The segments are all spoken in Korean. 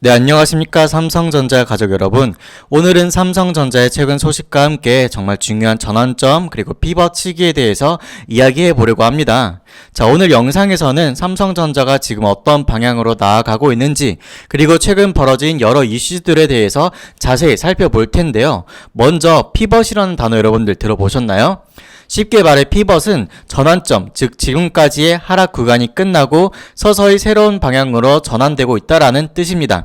네, 안녕하십니까. 삼성전자 가족 여러분. 오늘은 삼성전자의 최근 소식과 함께 정말 중요한 전환점 그리고 피벗 시기에 대해서 이야기해 보려고 합니다. 자, 오늘 영상에서는 삼성전자가 지금 어떤 방향으로 나아가고 있는지 그리고 최근 벌어진 여러 이슈들에 대해서 자세히 살펴볼 텐데요. 먼저 피벗이라는 단어 여러분들 들어보셨나요? 쉽게 말해 피벗은 전환점, 즉 지금까지의 하락 구간이 끝나고 서서히 새로운 방향으로 전환되고 있다라는 뜻입니다.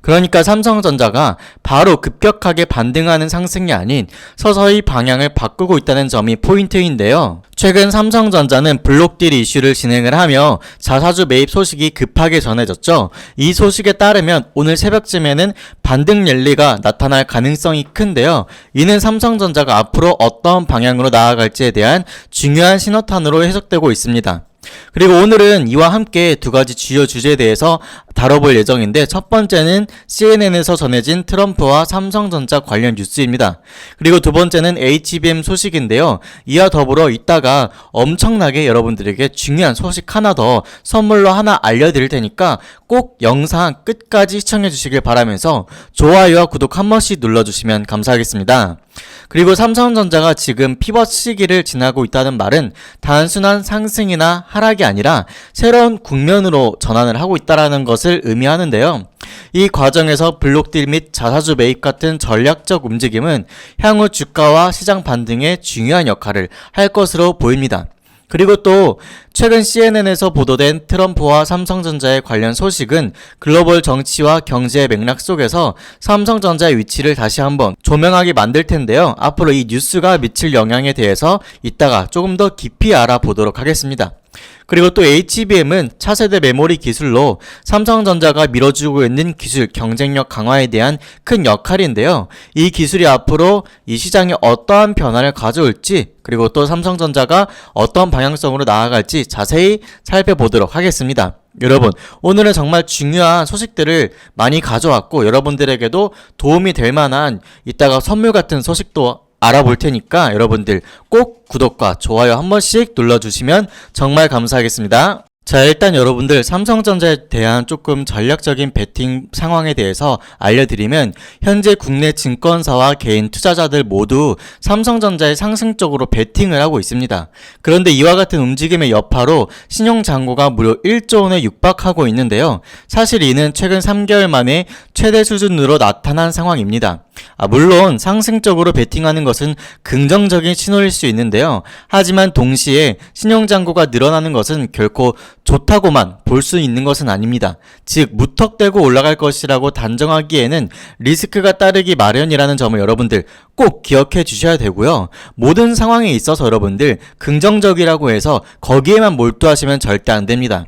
그러니까 삼성전자가 바로 급격하게 반등하는 상승이 아닌 서서히 방향을 바꾸고 있다는 점이 포인트인데요. 최근 삼성전자는 블록딜 이슈를 진행을 하며 자사주 매입 소식이 급하게 전해졌죠. 이 소식에 따르면 오늘 새벽쯤에는 반등 랠리가 나타날 가능성이 큰데요. 이는 삼성전자가 앞으로 어떤 방향으로 나아갈지에 대한 중요한 신호탄으로 해석되고 있습니다. 그리고 오늘은 이와 함께 두 가지 주요 주제에 대해서 다뤄볼 예정인데, 첫 번째는 CNN에서 전해진 트럼프와 삼성전자 관련 뉴스입니다. 그리고 두 번째는 HBM 소식인데요. 이와 더불어 이따가 엄청나게 여러분들에게 중요한 소식 하나 더 선물로 하나 알려드릴 테니까 꼭 영상 끝까지 시청해 주시길 바라면서 좋아요와 구독 한 번씩 눌러주시면 감사하겠습니다. 그리고 삼성전자가 지금 피벗 시기를 지나고 있다는 말은 단순한 상승이나 하락이 아니라 새로운 국면으로 전환을 하고 있다는 것을 의미하는데요. 이 과정에서 블록딜 및 자사주 매입 같은 전략적 움직임은 향후 주가와 시장 반등에 중요한 역할을 할 것으로 보입니다. 그리고 또 최근 CNN에서 보도된 트럼프와 삼성전자의 관련 소식은 글로벌 정치와 경제의 맥락 속에서 삼성전자의 위치를 다시 한번 조명하게 만들 텐데요. 앞으로 이 뉴스가 미칠 영향에 대해서 이따가 조금 더 깊이 알아보도록 하겠습니다. 그리고 또 HBM은 차세대 메모리 기술로 삼성전자가 밀어주고 있는 기술 경쟁력 강화에 대한 큰 역할인데요. 이 기술이 앞으로 이 시장에 어떠한 변화를 가져올지, 그리고 또 삼성전자가 어떤 방향성으로 나아갈지 자세히 살펴보도록 하겠습니다. 여러분, 오늘은 정말 중요한 소식들을 많이 가져왔고 여러분들에게도 도움이 될 만한 이따가 선물 같은 소식도 알아볼 테니까 여러분들 꼭 구독과 좋아요 한 번씩 눌러주시면 정말 감사하겠습니다. 자, 일단 여러분들 삼성전자에 대한 조금 전략적인 베팅 상황에 대해서 알려드리면, 현재 국내 증권사와 개인 투자자들 모두 삼성전자에 상승적으로 베팅을 하고 있습니다. 그런데 이와 같은 움직임의 여파로 신용잔고가 무려 1조 원에 육박하고 있는데요. 사실 이는 최근 3개월 만에 최대 수준으로 나타난 상황입니다. 물론 상승적으로 베팅하는 것은 긍정적인 신호일 수 있는데요. 하지만 동시에 신용잔고가 늘어나는 것은 결코 좋다고만 볼 수 있는 것은 아닙니다. 즉 무턱대고 올라갈 것이라고 단정하기에는 리스크가 따르기 마련이라는 점을 여러분들 꼭 기억해 주셔야 되고요. 모든 상황에 있어서 여러분들 긍정적이라고 해서 거기에만 몰두하시면 절대 안 됩니다.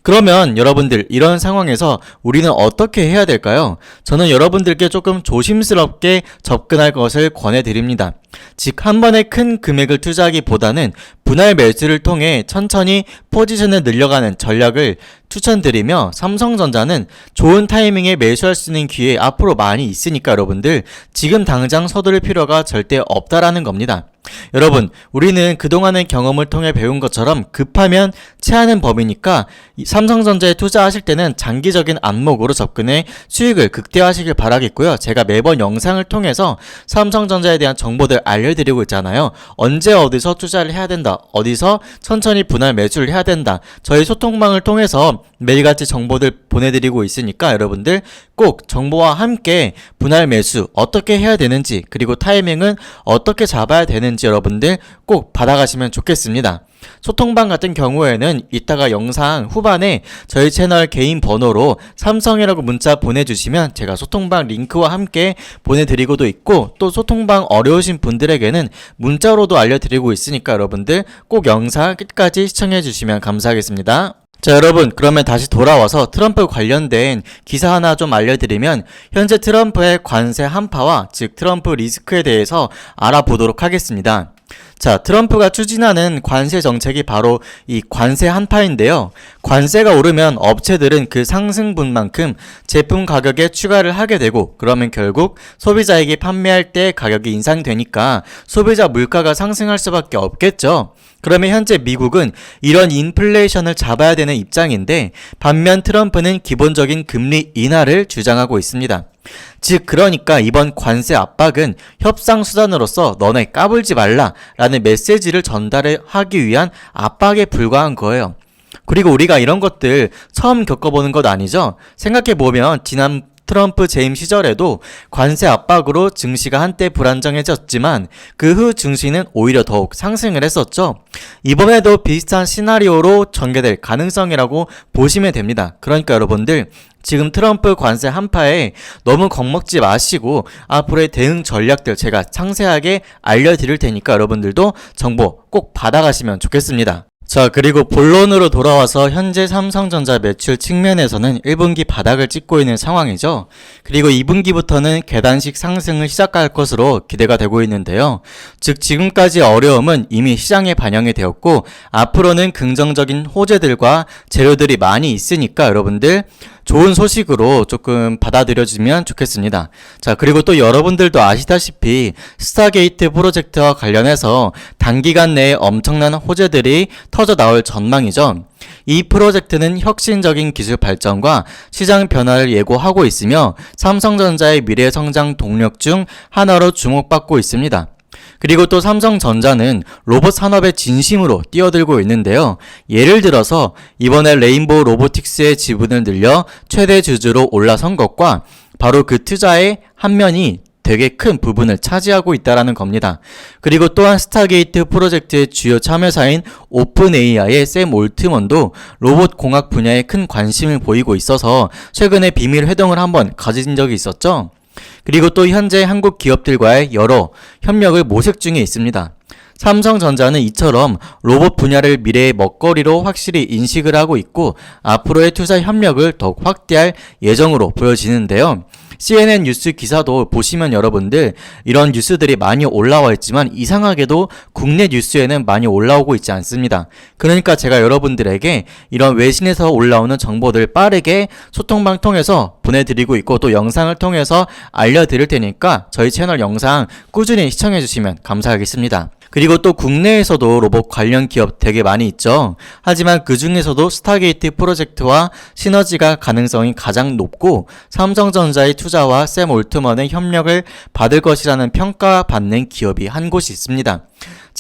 그러면 여러분들 이런 상황에서 우리는 어떻게 해야 될까요? 저는 여러분들께 조금 조심스럽게 접근할 것을 권해드립니다. 즉, 한 번에 큰 금액을 투자하기보다는 분할 매수를 통해 천천히 포지션을 늘려가는 전략을 추천드리며, 삼성전자는 좋은 타이밍에 매수할 수 있는 기회 앞으로 많이 있으니까 여러분들 지금 당장 서두를 필요가 절대 없다라는 겁니다. 여러분, 우리는 그동안의 경험을 통해 배운 것처럼 급하면 체하는 법이니까 삼성전자에 투자하실 때는 장기적인 안목으로 접근해 수익을 극대화하시길 바라겠고요. 제가 매번 영상을 통해서 삼성전자에 대한 정보들 알려드리고 있잖아요. 언제 어디서 투자를 해야 된다, 어디서 천천히 분할 매수를 해야 된다, 저희 소통방을 통해서 매일같이 정보들 보내드리고 있으니까 여러분들 꼭 정보와 함께 분할 매수 어떻게 해야 되는지, 그리고 타이밍은 어떻게 잡아야 되는지 여러분들 꼭 받아가시면 좋겠습니다. 소통방 같은 경우에는 이따가 영상 후반에 저희 채널 개인 번호로 삼성이라고 문자 보내주시면 제가 소통방 링크와 함께 보내드리고도 있고, 또 소통방 어려우신 분들에게는 문자로도 알려드리고 있으니까 여러분들 꼭 영상 끝까지 시청해주시면 감사하겠습니다. 자, 여러분, 그러면 다시 돌아와서 트럼프 관련된 기사 하나 좀 알려드리면, 현재 트럼프의 관세 한파와 즉 트럼프 리스크에 대해서 알아보도록 하겠습니다. 자, 트럼프가 추진하는 관세 정책이 바로 이 관세 한파인데요. 관세가 오르면 업체들은 그 상승분만큼 제품 가격에 추가를 하게 되고, 그러면 결국 소비자에게 판매할 때 가격이 인상되니까 소비자 물가가 상승할 수밖에 없겠죠. 그러면 현재 미국은 이런 인플레이션을 잡아야 되는 입장인데, 반면 트럼프는 기본적인 금리 인하를 주장하고 있습니다. 즉 그러니까 이번 관세 압박은 협상 수단으로서 너네 까불지 말라 라는 메시지를 전달하기 위한 압박에 불과한 거예요. 그리고 우리가 이런 것들 처음 겪어보는 것 아니죠? 생각해보면 지난 트럼프 재임 시절에도 관세 압박으로 증시가 한때 불안정해졌지만 그 후 증시는 오히려 더욱 상승을 했었죠. 이번에도 비슷한 시나리오로 전개될 가능성이라고 보시면 됩니다. 그러니까 여러분들 지금 트럼프 관세 한파에 너무 겁먹지 마시고 앞으로의 대응 전략들 제가 상세하게 알려드릴 테니까 여러분들도 정보 꼭 받아가시면 좋겠습니다. 자, 그리고 본론으로 돌아와서 현재 삼성전자 매출 측면에서는 1분기 바닥을 찍고 있는 상황이죠. 그리고 2분기부터는 계단식 상승을 시작할 것으로 기대가 되고 있는데요. 즉 지금까지 어려움은 이미 시장에 반영이 되었고 앞으로는 긍정적인 호재들과 재료들이 많이 있으니까 여러분들 좋은 소식으로 조금 받아들여지면 좋겠습니다. 자, 그리고 또 여러분들도 아시다시피 스타게이트 프로젝트와 관련해서 단기간 내에 엄청난 호재들이 터져 나올 전망이죠. 이 프로젝트는 혁신적인 기술 발전과 시장 변화를 예고하고 있으며 삼성전자의 미래 성장 동력 중 하나로 주목받고 있습니다. 그리고 또 삼성전자는 로봇 산업의 진심으로 뛰어들고 있는데요. 예를 들어서 이번에 레인보우 로보틱스의 지분을 늘려 최대 주주로 올라선 것과 바로 그 투자의 한 면이 되게 큰 부분을 차지하고 있다는 겁니다. 그리고 또한 스타게이트 프로젝트의 주요 참여사인 오픈AI의 샘 올트먼도 로봇 공학 분야에 큰 관심을 보이고 있어서 최근에 비밀 회동을 한번 가진 적이 있었죠. 그리고 또 현재 한국 기업들과의 여러 협력을 모색 중에 있습니다. 삼성전자는 이처럼 로봇 분야를 미래의 먹거리로 확실히 인식을 하고 있고 앞으로의 투자 협력을 더욱 확대할 예정으로 보여지는데요. CNN 뉴스 기사도 보시면 여러분들 이런 뉴스들이 많이 올라와 있지만 이상하게도 국내 뉴스에는 많이 올라오고 있지 않습니다. 그러니까 제가 여러분들에게 이런 외신에서 올라오는 정보들 빠르게 소통방 통해서 보내드리고 있고 또 영상을 통해서 알려드릴 테니까 저희 채널 영상 꾸준히 시청해주시면 감사하겠습니다. 그리고 또 국내에서도 로봇 관련 기업 되게 많이 있죠. 하지만 그 중에서도 스타게이트 프로젝트와 시너지가 가능성이 가장 높고 삼성전자의 투자와 샘 올트먼의 협력을 받을 것이라는 평가받는 기업이 한 곳이 있습니다.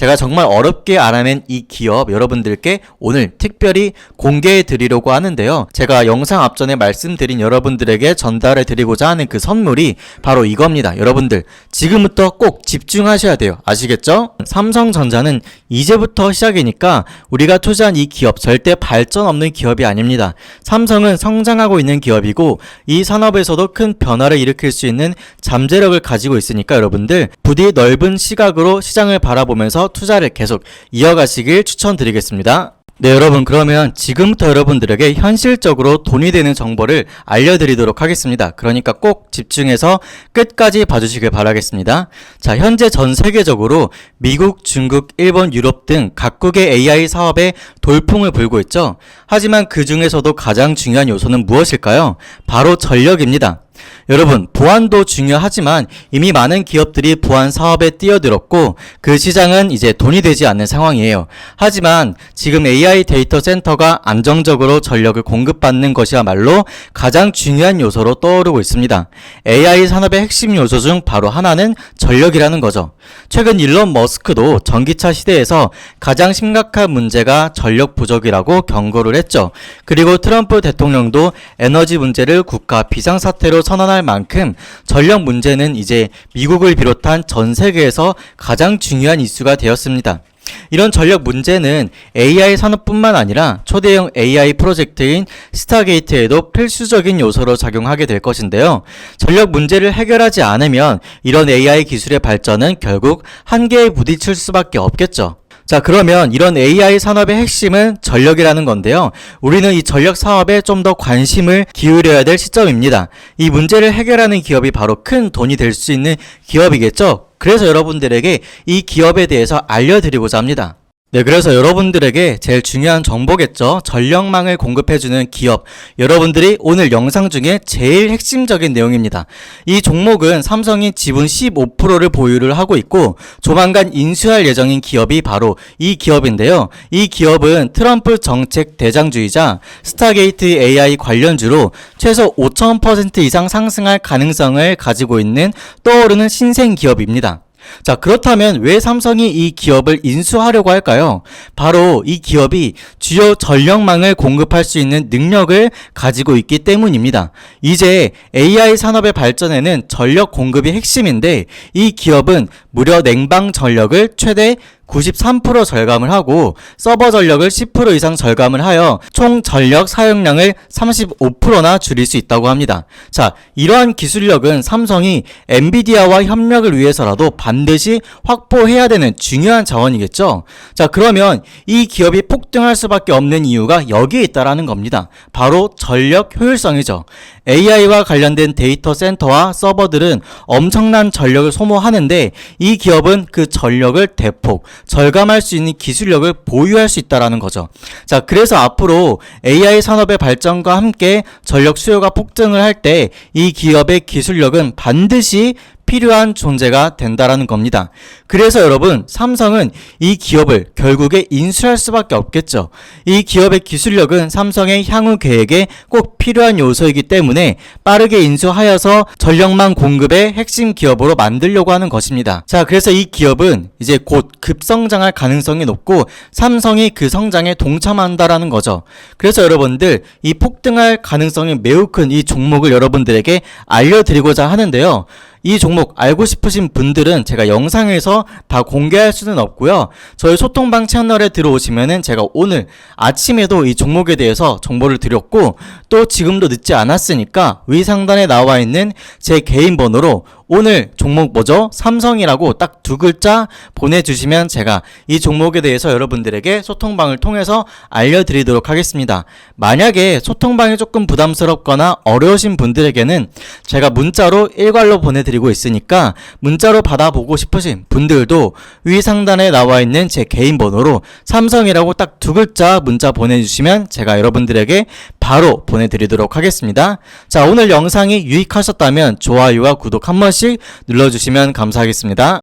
제가 정말 어렵게 알아낸 이 기업 여러분들께 오늘 특별히 공개해 드리려고 하는데요. 제가 영상 앞전에 말씀드린 여러분들에게 전달해 드리고자 하는 그 선물이 바로 이겁니다. 여러분들 지금부터 꼭 집중하셔야 돼요. 아시겠죠? 삼성전자는 이제부터 시작이니까 우리가 투자한 이 기업 절대 발전 없는 기업이 아닙니다. 삼성은 성장하고 있는 기업이고 이 산업에서도 큰 변화를 일으킬 수 있는 잠재력을 가지고 있으니까 여러분들 부디 넓은 시각으로 시장을 바라보면서 투자를 계속 이어가시길 추천드리겠습니다. 네, 여러분 그러면 지금부터 여러분들에게 현실적으로 돈이 되는 정보를 알려드리도록 하겠습니다. 그러니까 꼭 집중해서 끝까지 봐주시길 바라겠습니다. 자, 현재 전 세계적으로 미국, 중국, 일본, 유럽 등 각국의 AI 사업에 돌풍을 불고 있죠. 하지만 그 중에서도 가장 중요한 요소는 무엇일까요? 바로 전력입니다. 여러분, 보안도 중요하지만 이미 많은 기업들이 보안 사업에 뛰어들었고 그 시장은 이제 돈이 되지 않는 상황이에요. 하지만 지금 AI 데이터 센터가 안정적으로 전력을 공급받는 것이야말로 가장 중요한 요소로 떠오르고 있습니다. AI 산업의 핵심 요소 중 바로 하나는 전력이라는 거죠. 최근 일론 머스크도 전기차 시대에서 가장 심각한 문제가 전력 부족이라고 경고를 했죠. 그리고 트럼프 대통령도 에너지 문제를 국가 비상사태로 선언할 만큼 전력 문제는 이제 미국을 비롯한 전 세계에서 가장 중요한 이슈가 되었습니다. 이런 전력 문제는 AI 산업뿐만 아니라 초대형 AI 프로젝트인 스타게이트에도 필수적인 요소로 작용하게 될 것인데요. 전력 문제를 해결하지 않으면 이런 AI 기술의 발전은 결국 한계에 부딪힐 수밖에 없겠죠. 자, 그러면 이런 AI 산업의 핵심은 전력이라는 건데요. 우리는 이 전력 사업에 좀 더 관심을 기울여야 될 시점입니다. 이 문제를 해결하는 기업이 바로 큰 돈이 될 수 있는 기업이겠죠. 그래서 여러분들에게 이 기업에 대해서 알려드리고자 합니다. 네, 그래서 여러분들에게 제일 중요한 정보겠죠. 전력망을 공급해주는 기업. 여러분들이 오늘 영상 중에 제일 핵심적인 내용입니다. 이 종목은 삼성이 지분 15%를 보유를 하고 있고 조만간 인수할 예정인 기업이 바로 이 기업인데요. 이 기업은 트럼프 정책 대장주이자 스타게이트 AI 관련주로 최소 5000% 이상 상승할 가능성을 가지고 있는 떠오르는 신생 기업입니다. 자, 그렇다면 왜 삼성이 이 기업을 인수하려고 할까요? 바로 이 기업이 주요 전력망을 공급할 수 있는 능력을 가지고 있기 때문입니다. 이제 AI 산업의 발전에는 전력 공급이 핵심인데 이 기업은 무려 냉방 전력을 최대 93% 절감을 하고 서버 전력을 10% 이상 절감을 하여 총 전력 사용량을 35%나 줄일 수 있다고 합니다. 자, 이러한 기술력은 삼성이 엔비디아와 협력을 위해서라도 반드시 확보해야 되는 중요한 자원이겠죠. 자, 그러면 이 기업이 폭등할 수밖에 없는 이유가 여기에 있다라는 겁니다. 바로 전력 효율성이죠. AI와 관련된 데이터 센터와 서버들은 엄청난 전력을 소모하는데 이 기업은 그 전력을 대폭 절감할 수 있는 기술력을 보유할 수 있다라는 거죠. 자, 그래서 앞으로 AI 산업의 발전과 함께 전력 수요가 폭등을 할 때 이 기업의 기술력은 반드시 필요한 존재가 된다라는 겁니다. 그래서 여러분, 삼성은 이 기업을 결국에 인수할 수밖에 없겠죠. 이 기업의 기술력은 삼성의 향후 계획에 꼭 필요한 요소이기 때문에 빠르게 인수하여서 전력망 공급의 핵심 기업으로 만들려고 하는 것입니다. 자, 그래서 이 기업은 이제 곧 급성장할 가능성이 높고 삼성이 그 성장에 동참한다라는 거죠. 그래서 여러분들, 이 폭등할 가능성이 매우 큰 이 종목을 여러분들에게 알려드리고자 하는데요. 이 종목 알고 싶으신 분들은 제가 영상에서 다 공개할 수는 없고요. 저희 소통방 채널에 들어오시면은 제가 오늘 아침에도 이 종목에 대해서 정보를 드렸고 또 지금도 늦지 않았으니까 위 상단에 나와 있는 제 개인 번호로 오늘 종목 뭐죠? 삼성이라고 딱 두 글자 보내주시면 제가 이 종목에 대해서 여러분들에게 소통방을 통해서 알려드리도록 하겠습니다. 만약에 소통방이 조금 부담스럽거나 어려우신 분들에게는 제가 문자로 일괄로 보내드리고 있으니까 문자로 받아보고 싶으신 분들도 위 상단에 나와 있는 제 개인 번호로 삼성이라고 딱 두 글자 문자 보내주시면 제가 여러분들에게 바로 보내드리도록 하겠습니다. 자, 오늘 영상이 유익하셨다면 좋아요와 구독 한 번씩 눌러주시면 감사하겠습니다.